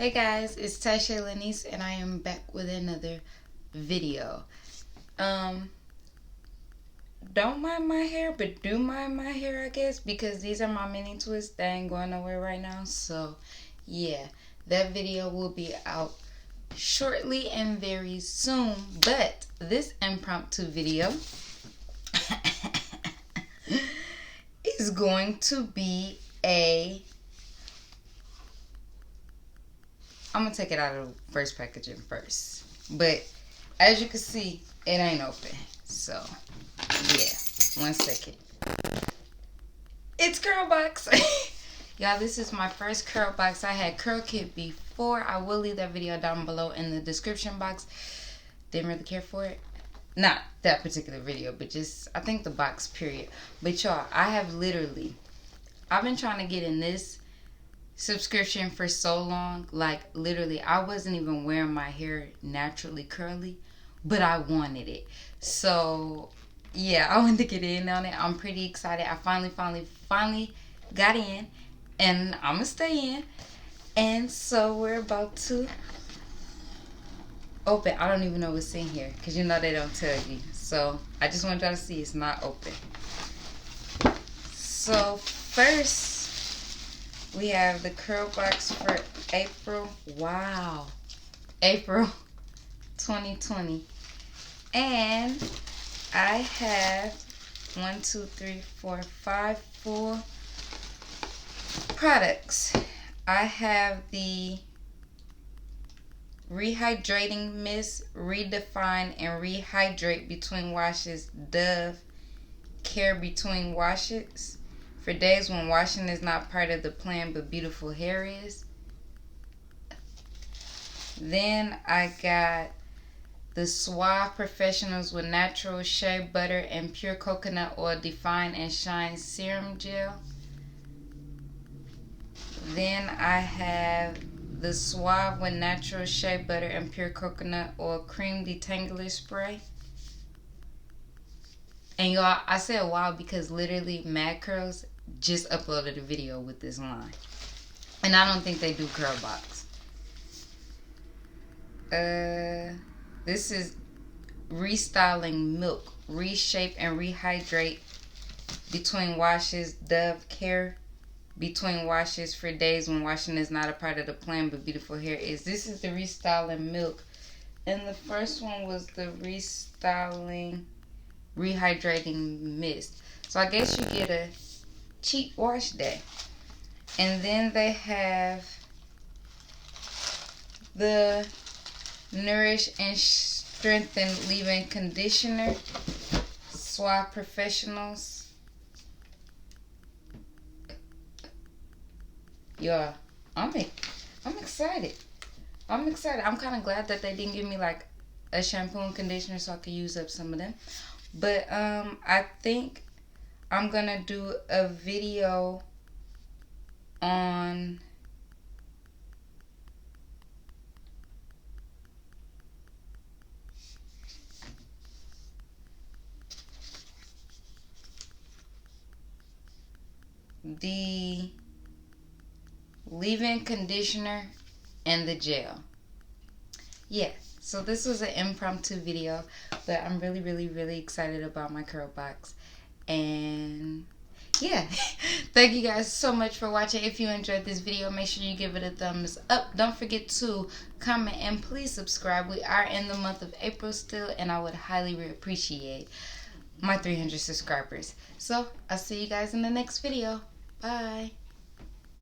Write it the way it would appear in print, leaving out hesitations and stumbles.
Hey guys, it's Tasha Lanice and I am back with another video. Don't mind my hair, but do mind my hair, I guess, because these are my mini twists. They ain't going nowhere right now. So yeah, that video will be out shortly and very soon. But this impromptu video is going to be I'm gonna take it out of the first packaging first. But as you can see, it ain't open. So yeah, 1 second. It's Curlbox. Y'all, this is my first Curlbox. I had Curl Kit before. I will leave that video down below in the description box. Didn't really care for it. Not that particular video, but just, I think the box, period. But y'all, I've been trying to get in this subscription for so long. Like, literally, I wasn't even wearing my hair naturally curly, but I wanted it. So yeah, I wanted to get in on it. I'm pretty excited. I finally got in, and I'm gonna stay in. And so we're about to open. I don't even know what's in here, because you know they don't tell you. So I just want y'all to see it's not open. So first, we have the Curlbox for April. Wow. April 2020. And I have 5 full products. I have the Rehydrating Mist, Redefine and Rehydrate Between Washes Dove Care Between Washes. For days when washing is not part of the plan but beautiful hair is. Then I got the Suave Professionals with Natural Shea Butter and Pure Coconut Oil Define and Shine Serum Gel. Then I have the Suave with Natural Shea Butter and Pure Coconut Oil Cream Detangler Spray. And y'all, I said wow because literally Mad Curls just uploaded a video with this line. And I don't think they do Curlbox. This is Restyling Milk, Reshape and Rehydrate Between Washes, Dove Care Between Washes for days when washing is not a part of the plan but beautiful hair is. This is the Restyling Milk. And the first one was the Restyling Rehydrating Mist. So I guess you get a cheap wash day. And then they have the Nourish and Strengthen Leave-In Conditioner, Suave Professionals. Yeah, I'm excited. I'm excited. I'm kind of glad that they didn't give me like a shampoo and conditioner so I could use up some of them. But I think I'm gonna do a video on the leave-in conditioner and the gel. Yeah, so this was an impromptu video, but I'm really excited about my Curlbox. And yeah, thank you guys so much for watching. If you enjoyed this video, make sure you give it a thumbs up. Don't forget to comment and please subscribe. We are in the month of April still, and I would highly appreciate my 300 subscribers. So I'll see you guys in the next video. Bye.